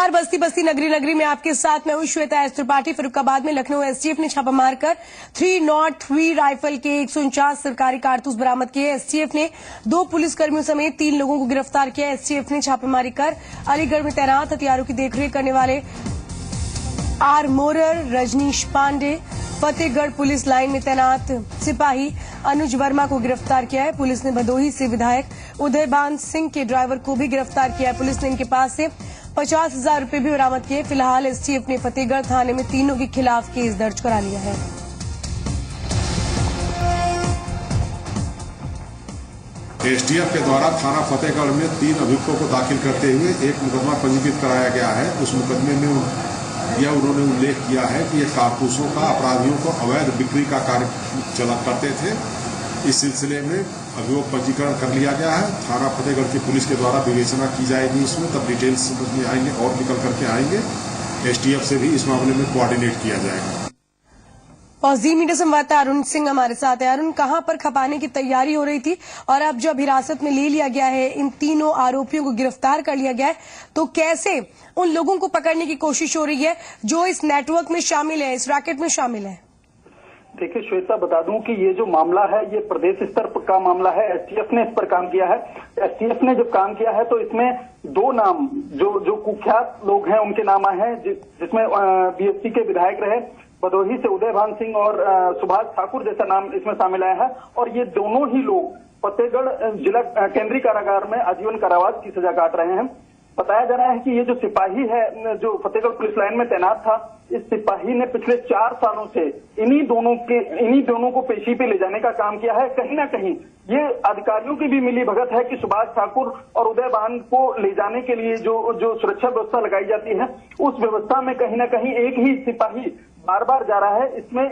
नमस्कार, बस्ती बस्ती नगरी नगरी में आपके साथ मैं हूं श्वेता एस त्रिपाठी। फर्रुखाबाद में लखनऊ एसटीएफ ने छापा मारकर 303 राइफल के 149 सरकारी कारतूस बरामद किए। एसटीएफ ने 2 पुलिसकर्मियों समेत 3 लोगों को गिरफ्तार किया। एसटीएफ ने छापेमारी कर अलीगढ़ में तैनात हथियारों की देखरेख करने वाले armourer Rajneesh Pandey, Fatehgarh police line में तैनात सिपाही अनुज वर्मा को गिरफ्तार किया है। पुलिस ने भदोही से विधायक उदयभान सिंह के ड्राइवर को भी गिरफ्तार किया है। पुलिस ने इनके पास से 50,000 रुपए भी बरामद किए। फिलहाल एसटीएफ ने फतेहगढ़ थाने में तीनों के खिलाफ केस दर्ज करा लिया है। एसटीएफ के द्वारा थाना फतेहगढ़ में 3 अभियुक्तों को दाखिल करते हुए एक मुकदमा पंजीकृत कराया गया है। उस मुकदमे में उन्होंने उल्लेख किया है कि ये कारतूसों का अपराधियों को अवैध बिक्री का कार्य चला करते थे। इस सिलसिले में अभियोग पंजीकरण कर लिया गया है। थाना फतेहगढ़ की पुलिस के द्वारा विवेचना की जाएगी इसमें, तब डिटेल्स समझ में आएंगे और निकल करके आएंगे। एसटीएफ से भी इस मामले में कोऑर्डिनेट किया जाएगा। और जी मीडिया संवाददाता अरुण सिंह हमारे साथ है। अरुण, कहां पर खपाने की तैयारी हो रही थी और अब जब हिरासत में ले लिया गया है, इन तीनों आरोपियों को गिरफ्तार कर लिया गया है, तो कैसे उन लोगों को पकड़ने की कोशिश हो रही है जो इस नेटवर्क में शामिल है, इस रैकेट में शामिल है? देखिए श्वेता, बता दूं कि ये जो मामला है ये प्रदेश स्तर का मामला है। एसटीएफ ने इस पर काम किया है। एसटीएफ ने जब काम किया है तो इसमें 2 नाम जो कुख्यात लोग हैं उनके नाम आए हैं, जिसमें बीएसपी के विधायक रहे भदोही से उदयभान सिंह और सुभाष ठाकुर जैसा नाम इसमें शामिल आया है। और ये दोनों ही लोग फतेहगढ़ जिला केंद्रीय कारागार में आजीवन कारावास की सजा काट रहे हैं। बताया जा रहा है कि ये जो सिपाही है जो फतेहगढ़ पुलिस लाइन में तैनात था, इस सिपाही ने पिछले 4 सालों से इन्हीं दोनों को पेशी पे ले जाने का काम किया है। कहीं ना कहीं ये अधिकारियों की भी मिली भगत है कि सुभाष ठाकुर और उदयभान को ले जाने के लिए जो सुरक्षा व्यवस्था लगाई जाती है, उस व्यवस्था में कहीं ना कहीं एक ही सिपाही बार बार जा रहा है। इसमें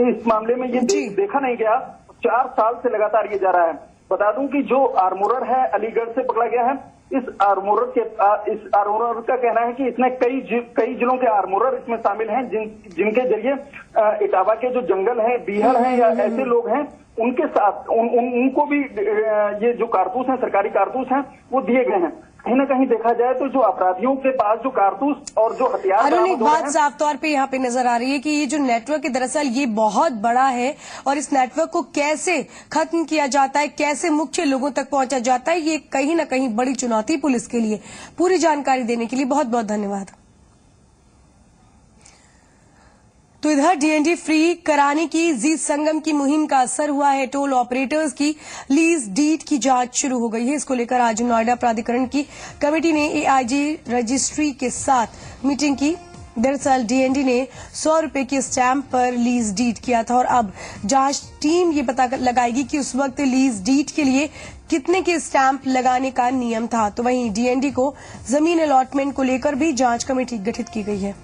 इस मामले में ये देखा नहीं गया। 4 साल से लगातार ये जा रहा है। बता दूं कि जो आर्मोरर है अलीगढ़ से पकड़ा गया है। इस आर्मोरर का कहना है कि इसमें कई जिलों के आर्मोरर इसमें शामिल हैं, जिनके जरिए इटावा के जो जंगल हैं, बीहड़ हैं या ऐसे लोग हैं, उनके साथ उनको भी ये जो कारतूस हैं, सरकारी कारतूस हैं, वो दिए गए हैं। कहीं ना कहीं देखा जाए तो जो अपराधियों के पास जो कारतूस और जो हथियार, एक बात साफ तौर पे यहाँ पे नजर आ रही है कि ये जो नेटवर्क है दरअसल ये बहुत बड़ा है और इस नेटवर्क को कैसे खत्म किया जाता है, कैसे मुख्य लोगों तक पहुंचा जाता है, ये कहीं ना कहीं बड़ी चुनौती पुलिस के लिए। पूरी जानकारी देने के लिए बहुत बहुत धन्यवाद। तो इधर डीएनडी फ्री कराने की जी संगम की मुहिम का असर हुआ है। टोल ऑपरेटर्स की लीज डीड की जांच शुरू हो गई है। इसको लेकर आज नोएडा प्राधिकरण की कमेटी ने एआईजी रजिस्ट्री के साथ मीटिंग की। दरअसल डीएनडी ने 100 रुपए के स्टैंप पर लीज डीड किया था और अब जांच टीम ये पता लगाएगी कि उस वक्त लीज डीड के लिए कितने के स्टैंप लगाने का नियम था। तो वहीं डीएनडी को जमीन अलॉटमेंट को लेकर भी जांच कमेटी गठित की गई है।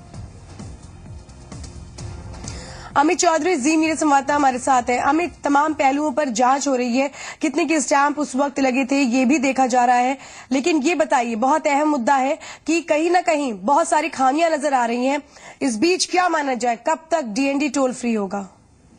अमित चौधरी जी मीडिया संवाददाता हमारे साथ है। अमित, तमाम पहलुओं पर जांच हो रही है, कितने के स्टैंप उस वक्त लगे थे ये भी देखा जा रहा है, लेकिन ये बताइए, बहुत अहम मुद्दा है कि कहीं ना कहीं बहुत सारी खामियां नजर आ रही हैं। इस बीच क्या माना जाए, कब तक डीएनडी टोल फ्री होगा?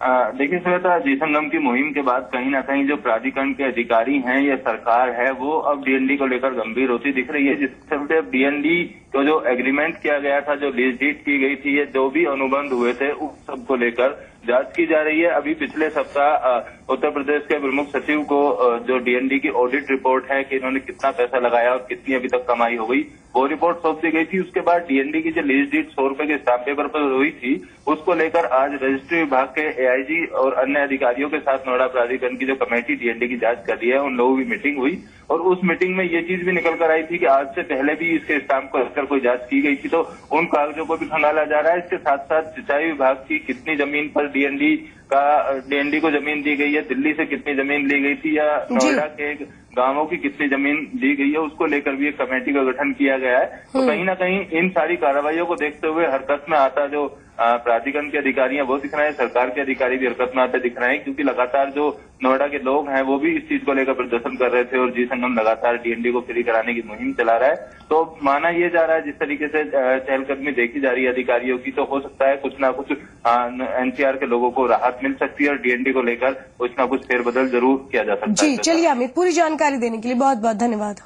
देखिए श्वेता, जी संगम की मुहिम के बाद कहीं ना कहीं जो प्राधिकरण के अधिकारी हैं या सरकार है वो अब डीएनडी को लेकर गंभीर होती दिख रही है। जिसके चलते अब डीएनडी को जो एग्रीमेंट किया गया था, जो लीज डीड की गई थी, ये जो भी अनुबंध हुए थे उस सब को लेकर जांच की जा रही है। अभी पिछले सप्ताह उत्तर प्रदेश के प्रमुख सचिव को जो डीएनडी की ऑडिट रिपोर्ट है कि इन्होंने कितना पैसा लगाया और कितनी अभी तक कमाई हो गई, वो रिपोर्ट सौंप दी गई थी। उसके बाद डीएनडी की जो लीज डीड 100 रुपए के स्टैंप पेपर पर हुई थी, उसको लेकर आज रजिस्ट्री विभाग के एआईजी और अन्य अधिकारियों के साथ नोएडा प्राधिकरण की जो कमेटी डीएनडी की जांच कर रही है, उन लोगों की मीटिंग हुई और उस मीटिंग में ये चीज भी निकल कर आई थी कि आज से पहले भी इसके स्टैंप को लेकर कोई जांच की गई थी, तो उन कागजों को भी खंगाला जा रहा है। इसके साथ साथ सिंचाई विभाग की कितनी जमीन पर डीएनडी को जमीन दी गई है, दिल्ली से कितनी जमीन ली गई थी या नोएडा के गांवों की कितनी जमीन दी गई है, उसको लेकर भी एक कमेटी का गठन किया गया है। तो कहीं ना कहीं इन सारी कार्रवाइयों को देखते हुए हरकत में आता जो प्राधिकरण के अधिकारी हैं वो दिख रहे हैं, सरकार के अधिकारी भी हरकत में आते दिख रहे हैं, क्योंकि लगातार जो नोएडा के लोग हैं वो भी इस चीज को लेकर प्रदर्शन कर रहे थे और जी संगम लगातार डीएनडी को फ्री कराने की मुहिम चला रहा है। तो माना ये जा रहा है, जिस तरीके से चहलकदमी देखी जा रही है अधिकारियों की, तो हो सकता है कुछ ना कुछ एनसीआर के लोगों को राहत मिल सकती है और डीएनडी को लेकर कुछ ना कुछ फेरबदल जरूर किया जा सकता है। जी चलिए अमित, पूरी जानकारी देने के लिए बहुत बहुत धन्यवाद।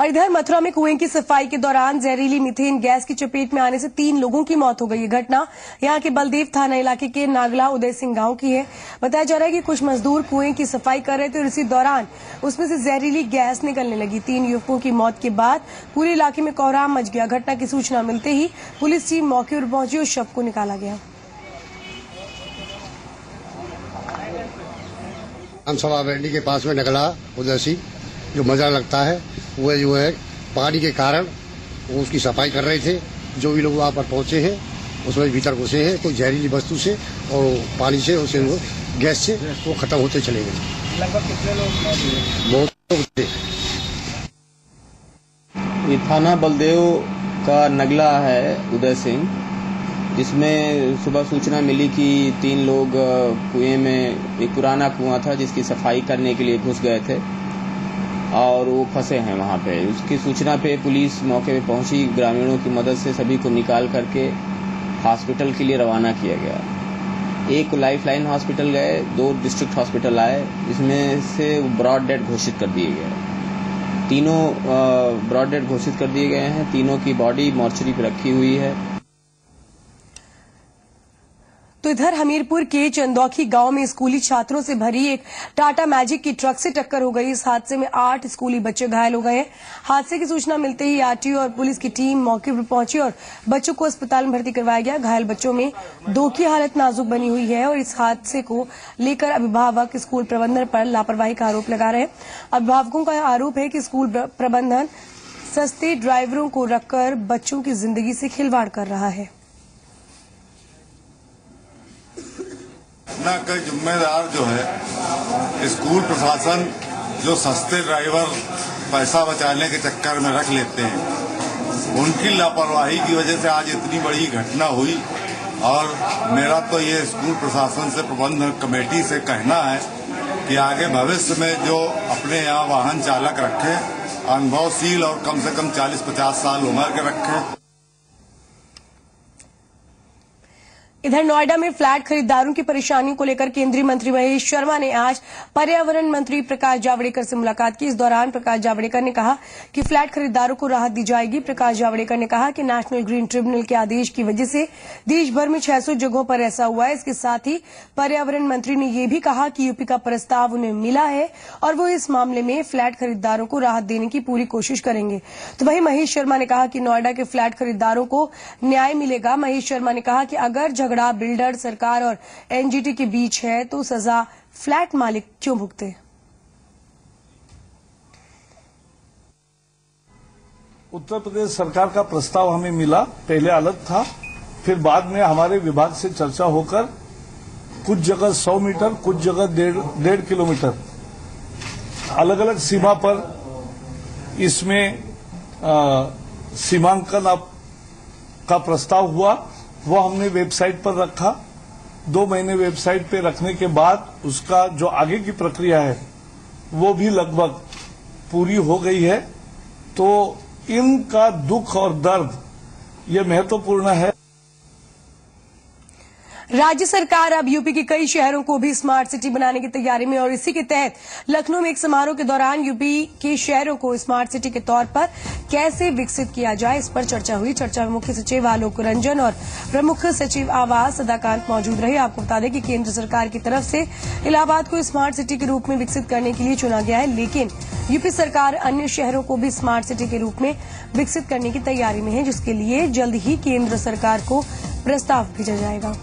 और इधर मथुरा में कुएं की सफाई के दौरान जहरीली मीथेन गैस की चपेट में आने से 3 लोगों की मौत हो गई। ये घटना यहां के बलदेव थाना इलाके के नागला उदय सिंह गांव की है। बताया जा रहा है कि कुछ मजदूर कुएं की सफाई कर रहे थे और इसी दौरान उसमें से जहरीली गैस निकलने लगी। 3 युवकों की मौत के बाद पूरे इलाके में कोहराम मच गया। घटना की सूचना मिलते ही पुलिस टीम मौके पर पहुंची और शव को निकाला गया। विधानसभा रैली के पास में नगला उदय सिंह जो मजा लगता है वो जो है पानी के कारण वो उसकी सफाई कर रहे थे। जो भी लोग वहाँ पर पहुंचे हैं उसमें भीतर घुसे हैं कोई जहरीली वस्तु से और पानी से उसे गैस से वो खत्म होते चले गए। लगभग कितने लोग? बहुत लोग थे। ये थाना बलदेव का नगला है उदय सिंह, जिसमें सुबह सूचना मिली कि 3 लोग कुएं में, एक पुराना कुआं था जिसकी सफाई करने के लिए घुस गए थे और वो फंसे हैं वहां पे। उसकी सूचना पे पुलिस मौके पे पहुंची। ग्रामीणों की मदद से सभी को निकाल करके हॉस्पिटल के लिए रवाना किया गया। एक लाइफलाइन हॉस्पिटल गए, 2 डिस्ट्रिक्ट हॉस्पिटल आए, जिसमें से ब्रॉड डेड घोषित कर दिए गए। तीनों ब्रॉड डेड घोषित कर दिए गए हैं। तीनों की बॉडी मॉर्चरी पे रखी हुई है। तो इधर हमीरपुर के चंदौखी गांव में स्कूली छात्रों से भरी एक टाटा मैजिक की ट्रक से टक्कर हो गई। इस हादसे में 8 स्कूली बच्चे घायल हो गए हैं। हादसे की सूचना मिलते ही आरटीओ और पुलिस की टीम मौके पर पहुंची और बच्चों को अस्पताल में भर्ती करवाया गया। घायल बच्चों में 2 की हालत नाजुक बनी हुई है और इस हादसे को लेकर अभिभावक स्कूल प्रबंधन पर लापरवाही का आरोप लगा रहे हैं। अभिभावकों का आरोप है कि स्कूल प्रबंधन सस्ते ड्राइवरों को रखकर बच्चों की जिंदगी से खिलवाड़ कर रहा है। घटना का जिम्मेदार जो है स्कूल प्रशासन, जो सस्ते ड्राइवर पैसा बचाने के चक्कर में रख लेते हैं, उनकी लापरवाही की वजह से आज इतनी बड़ी घटना हुई। और मेरा तो ये स्कूल प्रशासन से, प्रबंधन कमेटी से कहना है कि आगे भविष्य में जो अपने यहाँ वाहन चालक रखें, अनुभवशील और कम से कम 40-50 साल उम्र के रखें। इधर नोएडा में फ्लैट खरीदारों की परेशानियों को लेकर केंद्रीय मंत्री महेश शर्मा ने आज पर्यावरण मंत्री प्रकाश जावड़ेकर से मुलाकात की। इस दौरान प्रकाश जावड़ेकर ने कहा कि फ्लैट खरीदारों को राहत दी जाएगी। प्रकाश जावड़ेकर ने कहा कि नेशनल ग्रीन ट्रिब्यूनल के आदेश की वजह से देश भर में 600 जगहों पर ऐसा हुआ है। इसके साथ ही पर्यावरण मंत्री ने यह भी कहा कि यूपी का प्रस्ताव उन्हें मिला है और वो इस मामले में फ्लैट खरीदारों को राहत देने की पूरी कोशिश करेंगे। तो वहीं महेश शर्मा ने कहा कि नोएडा के फ्लैट खरीदारों को न्याय मिलेगा। महेश शर्मा ने कहा कि अगर झगड़ा बिल्डर, सरकार और एनजीटी के बीच है तो सजा फ्लैट मालिक क्यों भुगते? उत्तर प्रदेश सरकार का प्रस्ताव हमें मिला, पहले अलग था, फिर बाद में हमारे विभाग से चर्चा होकर कुछ जगह 100 मीटर, कुछ जगह 1.5 किलोमीटर अलग अलग सीमा पर इसमें सीमांकन का प्रस्ताव हुआ। वो हमने वेबसाइट पर रखा। 2 महीने वेबसाइट पे रखने के बाद उसका जो आगे की प्रक्रिया है वो भी लगभग पूरी हो गई है। तो इनका दुख और दर्द ये महत्वपूर्ण है। राज्य सरकार अब यूपी के कई शहरों को भी स्मार्ट सिटी बनाने की तैयारी में और इसी के तहत लखनऊ में एक समारोह के दौरान यूपी के शहरों को स्मार्ट सिटी के तौर पर कैसे विकसित किया जाए, इस पर चर्चा हुई। चर्चा में मुख्य सचिव आलोक रंजन और प्रमुख सचिव आवास सदाकांत मौजूद रहे। आपको बता दें कि केंद्र सरकार की तरफ से इलाहाबाद को स्मार्ट सिटी के रूप में विकसित करने के लिए चुना गया है, लेकिन यूपी सरकार अन्य शहरों को भी स्मार्ट सिटी के रूप में विकसित करने की तैयारी में है, जिसके लिए जल्द ही केंद्र सरकार को प्रस्ताव भेजा जाएगा।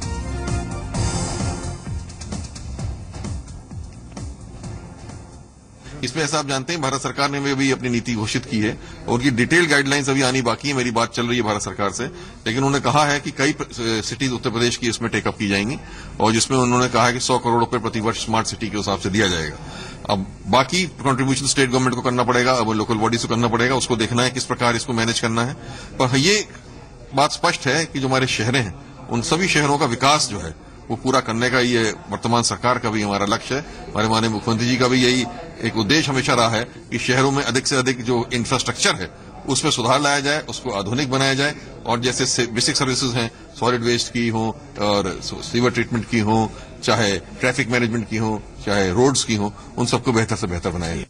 इसमें ऐसा आप जानते हैं भारत सरकार ने भी अपनी नीति घोषित की है और उनकी डिटेल गाइडलाइंस अभी आनी बाकी है। मेरी बात चल रही है भारत सरकार से, लेकिन उन्होंने कहा है कि कई सिटीज उत्तर प्रदेश की इसमें टेकअप की जाएंगी और जिसमें उन्होंने कहा है कि 100 करोड़ रुपए प्रतिवर्ष स्मार्ट सिटी के हिसाब से दिया जाएगा। अब बाकी कंट्रीब्यूशन स्टेट गवर्नमेंट को करना पड़ेगा, अब लोकल बॉडीज को करना पड़ेगा, उसको देखना है किस प्रकार इसको मैनेज करना है। पर ये बात स्पष्ट है कि जो हमारे शहरें हैं उन सभी शहरों का विकास जो है वो पूरा करने का ये वर्तमान सरकार का भी हमारा लक्ष्य है। हमारे माननीय मुख्यमंत्री जी का भी यही एक उद्देश्य हमेशा रहा है कि शहरों में अधिक से अधिक जो इंफ्रास्ट्रक्चर है उसमें सुधार लाया जाए, उसको आधुनिक बनाया जाए और जैसे बेसिक सर्विसेज हैं, सॉलिड वेस्ट की हो और सीवर ट्रीटमेंट की हो, चाहे ट्रैफिक मैनेजमेंट की हो, चाहे रोड्स की हो, उन सबको बेहतर से बेहतर बनाया जाए।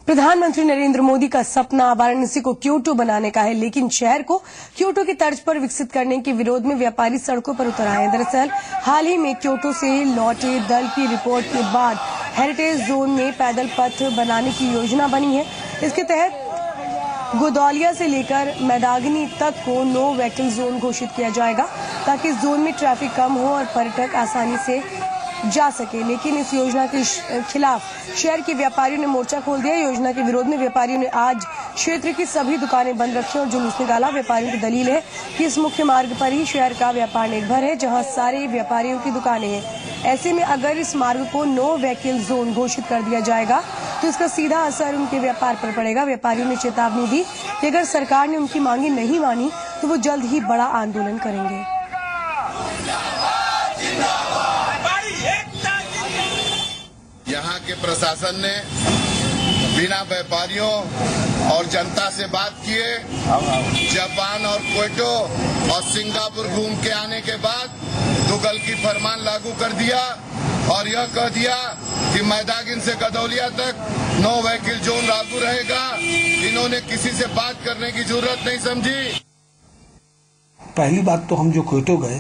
प्रधानमंत्री नरेंद्र मोदी का सपना वाराणसी को क्योटो बनाने का है, लेकिन शहर को क्योटो की तर्ज पर विकसित करने के विरोध में व्यापारी सड़कों पर उतर आए हैं। दरअसल हाल ही में क्योटो से लौटे दल की रिपोर्ट के बाद हेरिटेज जोन में पैदल पथ बनाने की योजना बनी है। इसके तहत गोदौलिया से लेकर मैदागनी तक को नो व्हीकल जोन घोषित किया जाएगा, ताकि इस जोन में ट्रैफिक कम हो और पर्यटक आसानी से जा सके। लेकिन इस योजना के खिलाफ शहर के व्यापारियों ने मोर्चा खोल दिया। योजना के विरोध में व्यापारियों ने आज क्षेत्र की सभी दुकानें बंद रखी और जुलूस निकाला। व्यापारियों की दलील है कि इस मुख्य मार्ग पर ही शहर का व्यापार निर्भर है, जहां सारे व्यापारियों की दुकानें हैं। ऐसे में अगर इस मार्ग को नो व्हीकल जोन घोषित कर दिया जाएगा तो इसका सीधा असर उनके व्यापार पर पड़ेगा। व्यापारियों ने चेतावनी दी कि अगर सरकार ने उनकी मांगे नहीं मानी तो वो जल्द ही बड़ा आंदोलन करेंगे। यहाँ के प्रशासन ने बिना व्यापारियों और जनता से बात किए जापान और क्योटो और सिंगापुर घूम के आने के बाद दुगल की फरमान लागू कर दिया और यह कह दिया कि मैदागिन से गदौलिया तक नो व्हीकल जोन लागू रहेगा। इन्होंने किसी से बात करने की जरूरत नहीं समझी। पहली बात तो हम जो क्योटो गए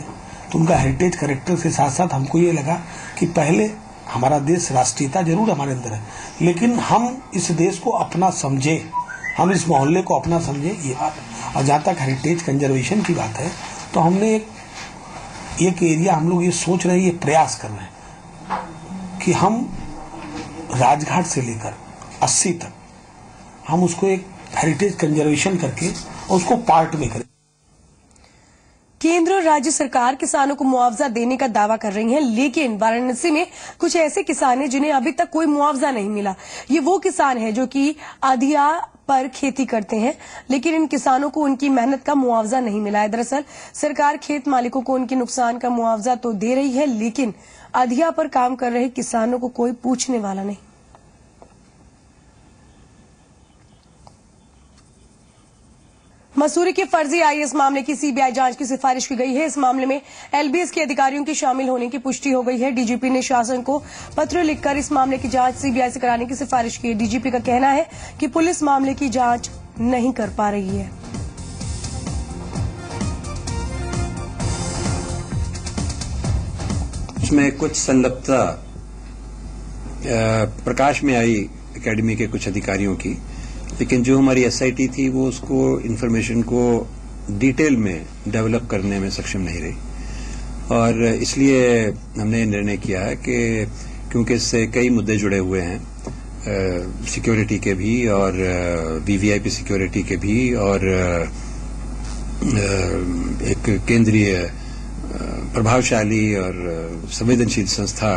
तो उनका हेरिटेज कैरेक्टर के साथ साथ हमको ये लगा कि पहले हमारा देश राष्ट्रीयता जरूर हमारे अंदर है, लेकिन हम इस देश को अपना समझे, हम इस मोहल्ले को अपना समझे, ये बात। और जहाँ तक हेरिटेज कंजर्वेशन की बात है तो हमने एक एरिया हम लोग ये सोच रहे हैं, ये प्रयास कर रहे हैं कि हम राजघाट से लेकर 80 तक हम उसको एक हेरिटेज कंजर्वेशन करके उसको पार्ट में करें। केंद्र और राज्य सरकार किसानों को मुआवजा देने का दावा कर रही है, लेकिन वाराणसी में कुछ ऐसे किसान हैं जिन्हें अभी तक कोई मुआवजा नहीं मिला। ये वो किसान हैं जो कि अधिया पर खेती करते हैं, लेकिन इन किसानों को उनकी मेहनत का मुआवजा नहीं मिला है। दरअसल सरकार खेत मालिकों को उनके नुकसान का मुआवजा तो दे रही है, लेकिन अधिया पर काम कर रहे किसानों को कोई पूछने वाला नहीं। मसूरी के फर्जी आईएएस मामले की सीबीआई जांच की सिफारिश की गई है। इस मामले में एलबीएस के अधिकारियों के शामिल होने की पुष्टि हो गई है। डीजीपी ने शासन को पत्र लिखकर इस मामले की जांच सीबीआई से कराने की सिफारिश की है। डीजीपी का कहना है कि पुलिस मामले की जांच नहीं कर पा रही है। इसमें कुछ संलिप्तता प्रकाश में आई एकेडमी के कुछ अधिकारियों की, लेकिन जो हमारी एसआईटी थी वो उसको इन्फॉर्मेशन को डिटेल में डेवलप करने में सक्षम नहीं रही, और इसलिए हमने निर्णय किया है कि क्योंकि इससे कई मुद्दे जुड़े हुए हैं, सिक्योरिटी के भी और वीवीआईपी सिक्योरिटी के भी, और एक केंद्रीय प्रभावशाली और संवेदनशील संस्था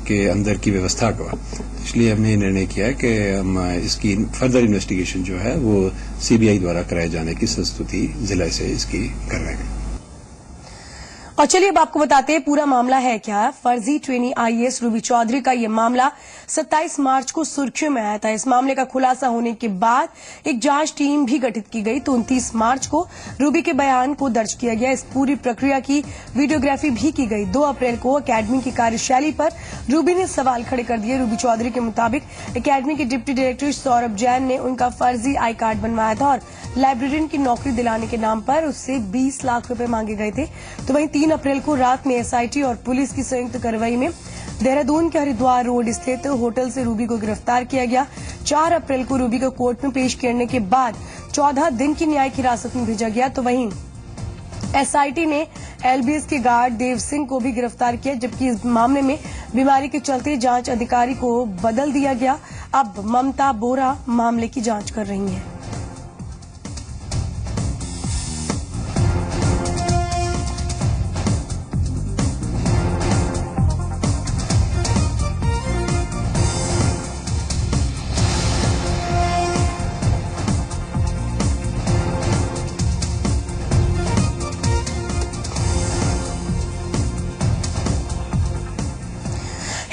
के अंदर की व्यवस्था का, इसलिए हमने निर्णय किया है कि हम इसकी फर्दर इन्वेस्टिगेशन जो है वो सीबीआई द्वारा कराए जाने की संस्तुति जिला से इसकी कर रहे हैं। और चलिए अब आपको बताते हैं पूरा मामला है क्या। फर्जी ट्रेनी आईएएस रूबी चौधरी का यह मामला 27 मार्च को सुर्खियों में आया था। इस मामले का खुलासा होने के बाद एक जांच टीम भी गठित की गई, तो 29 मार्च को रूबी के बयान को दर्ज किया गया। इस पूरी प्रक्रिया की वीडियोग्राफी भी की गई। 2 अप्रैल को अकेडमी की कार्यशैली पर रूबी ने सवाल खड़े कर दिए। रूबी चौधरी के मुताबिक अकेडमी के डिप्टी डायरेक्टर सौरभ जैन ने उनका फर्जी आई कार्ड बनवाया था और लाइब्रेरियन की नौकरी दिलाने के नाम पर उससे 20 लाख रुपए मांगे गए थे। तो वहीं 3 अप्रैल को रात में एसआईटी और पुलिस की संयुक्त कार्रवाई में देहरादून के हरिद्वार रोड स्थित होटल से रूबी को गिरफ्तार किया गया। 4 अप्रैल को रूबी को कोर्ट में पेश करने के बाद 14 दिन की न्यायिक हिरासत में भेजा गया। तो वहीं एसआईटी ने एलबीएस के गार्ड देव सिंह को भी गिरफ्तार किया, जबकि इस मामले में बीमारी के चलते जांच अधिकारी को बदल दिया गया। अब ममता बोरा मामले की जांच कर रही हैं।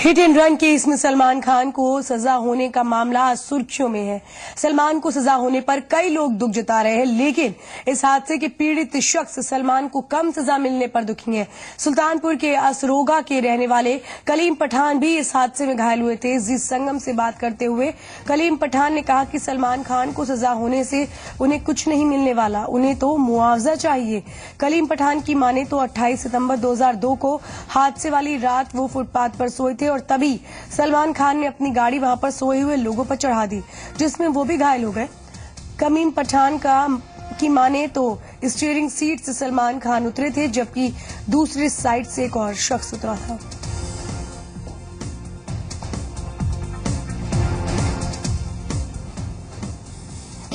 हिट एंड रन केस में सलमान खान को सजा होने का मामला आज सुर्खियों में है। सलमान को सजा होने पर कई लोग दुख जता रहे हैं, लेकिन इस हादसे के पीड़ित शख्स सलमान को कम सजा मिलने पर दुखी हैं। सुल्तानपुर के असरोगा के रहने वाले कलीम पठान भी इस हादसे में घायल हुए थे। जी संगम से बात करते हुए कलीम पठान ने कहा कि सलमान खान को सजा होने से उन्हें कुछ नहीं मिलने वाला, उन्हें तो मुआवजा चाहिए। कलीम पठान की माने तो 28 सितंबर 2002 को हादसे वाली रात वो फुटपाथ पर सोए थे और तभी सलमान खान ने अपनी गाड़ी वहां पर सोए हुए लोगों पर चढ़ा दी, जिसमें वो भी घायल हो गए। कलीम पठान की माने तो स्टीयरिंग सीट से सलमान खान उतरे थे, जबकि दूसरी साइड से एक और शख्स उतरा था।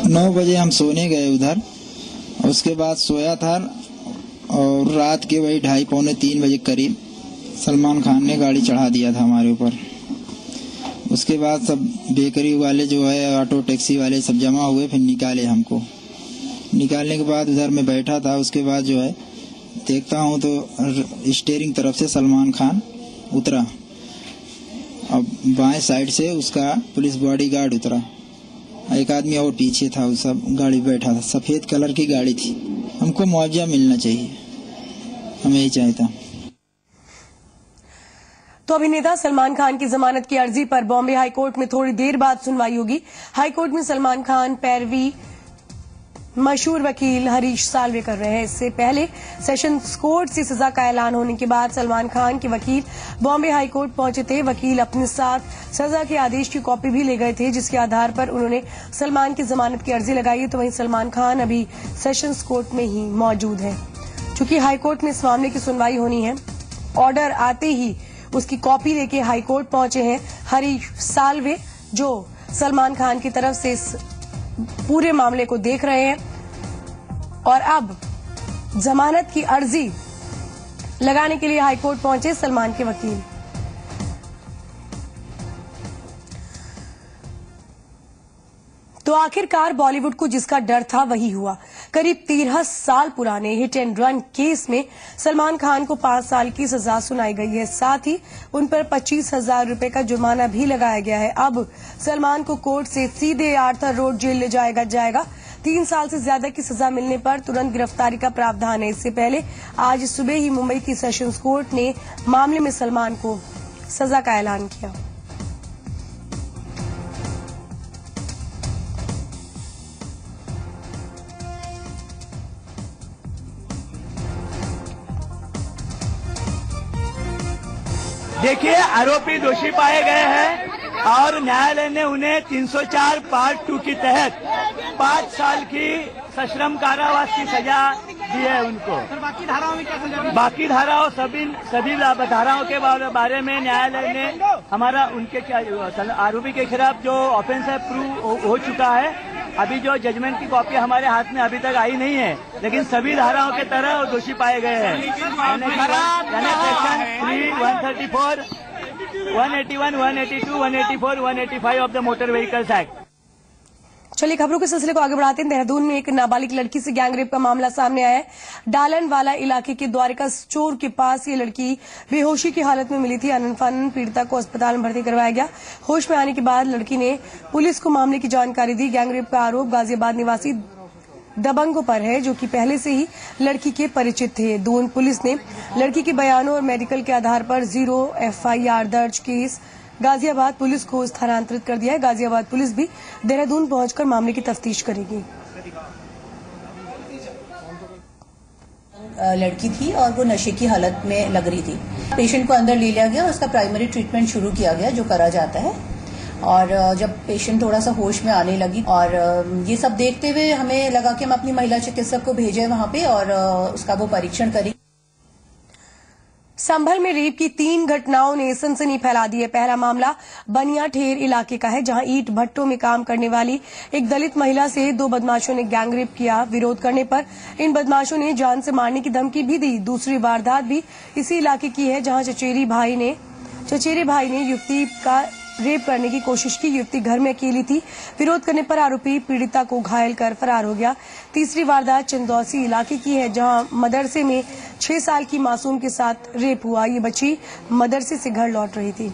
नौ बजे हम सोने गए उधर, उसके बाद सोया था और रात के वही 2:30-3 बजे करीब सलमान खान ने गाड़ी चढ़ा दिया था हमारे ऊपर। उसके बाद सब बेकरी वाले जो है, ऑटो टैक्सी वाले सब जमा हुए, फिर निकाले हमको। निकालने के बाद उधर मैं बैठा था, उसके बाद जो है देखता हूँ तो स्टीयरिंग तरफ से सलमान खान उतरा, अब बाएं साइड से उसका पुलिस बॉडीगार्ड उतरा, एक आदमी और पीछे था, उस सब गाड़ी बैठा था, सफेद कलर की गाड़ी थी। हमको मुआवजा मिलना चाहिए, हमें यही चाहता। तो अभिनेता सलमान खान की जमानत की अर्जी पर बॉम्बे हाईकोर्ट में थोड़ी देर बाद सुनवाई होगी। हाईकोर्ट में सलमान खान पैरवी मशहूर वकील हरीश साल्वे कर रहे हैं। इससे पहले सेशंस कोर्ट से सजा का ऐलान होने के बाद सलमान खान के वकील बॉम्बे हाईकोर्ट पहुंचे थे। वकील अपने साथ सजा के आदेश की कॉपी भी ले गए थे, जिसके आधार पर उन्होंने सलमान की जमानत की अर्जी लगाई है। तो वहीं सलमान खान अभी सेशंस कोर्ट में ही मौजूद है। चूंकि हाईकोर्ट में इस मामले की सुनवाई होनी है, ऑर्डर आते ही उसकी कॉपी लेके हाईकोर्ट पहुंचे हैं हरीश साल्वे, जो सलमान खान की तरफ से इस पूरे मामले को देख रहे हैं और अब जमानत की अर्जी लगाने के लिए हाईकोर्ट पहुंचे सलमान के वकील। तो आखिरकार बॉलीवुड को जिसका डर था वही हुआ। करीब 13 साल पुराने हिट एंड रन केस में सलमान खान को 5 साल की सजा सुनाई गई है। साथ ही उन पर 25,000 रुपए का जुर्माना भी लगाया गया है। अब सलमान को कोर्ट से सीधे आर्थर रोड जेल ले जाएगा। 3 साल से ज्यादा की सजा मिलने पर तुरंत गिरफ्तारी का प्रावधान है। इससे पहले आज सुबह ही मुंबई की सेशंस कोर्ट ने मामले में सलमान को सजा का ऐलान किया। देखिए, आरोपी दोषी पाए गए हैं और न्यायालय ने उन्हें 304 पार्ट 2 के तहत 5 साल की सश्रम कारावास की सजा दी है उनको। सर, बाकी धाराओं में क्या सजा? बाकी धाराओं सभी धाराओं के बारे में न्यायालय ने हमारा उनके आरोपी के खिलाफ जो ऑफेंस है प्रूव हो चुका है। अभी जो जजमेंट की कॉपी हमारे हाथ में अभी तक आई नहीं है, लेकिन सभी धाराओं के तरह दोषी पाए गए हैं। Section 3, 134, 181, 182, 184, 185 of the motor vehicles act. चलिए खबरों के सिलसिले को आगे बढ़ाते हैं। देहरादून में एक नाबालिग लड़की से गैंगरेप का मामला सामने आया है। डालनवाला इलाके के द्वारिका स्टोर के पास ये लड़की बेहोशी की हालत में मिली थी। अनफन पीड़िता को अस्पताल में भर्ती करवाया गया। होश में आने के बाद लड़की ने पुलिस को मामले की जानकारी दी। गैंगरेप का आरोप गाजियाबाद निवासी दबंगों पर है, जो कि पहले से ही लड़की के परिचित थे। दून पुलिस ने लड़की के बयानों और मेडिकल के आधार पर 0 FIR दर्ज केस गाजियाबाद पुलिस को स्थानांतरित कर दिया है। गाजियाबाद पुलिस भी देहरादून पहुंचकर मामले की तफ्तीश करेगी। लड़की थी और वो नशे की हालत में लग रही थी। पेशेंट को अंदर ले लिया गया और उसका प्राइमरी ट्रीटमेंट शुरू किया गया, जो करा जाता है। और जब पेशेंट थोड़ा सा होश में आने लगी और ये सब देखते हुए हमें लगा कि हम अपनी महिला चिकित्सक को भेजें वहां पे और उसका वो परीक्षण करें। संभल में रेप की 3 घटनाओं ने सनसनी फैला दी है। पहला मामला बनिया ठेर इलाके का है, जहां ईंट भट्टों में काम करने वाली एक दलित महिला से 2 बदमाशों ने गैंगरेप किया। विरोध करने पर इन बदमाशों ने जान से मारने की धमकी भी दी। दूसरी वारदात भी इसी इलाके की है, जहां चचेरे भाई ने युवती का रेप करने की कोशिश की। युवती घर में अकेली थी। विरोध करने पर आरोपी पीड़िता को घायल कर फरार हो गया। तीसरी वारदात चंदौसी इलाके की है, जहां मदरसे में 6 साल की मासूम के साथ रेप हुआ। ये बच्ची मदरसे से घर लौट रही थी।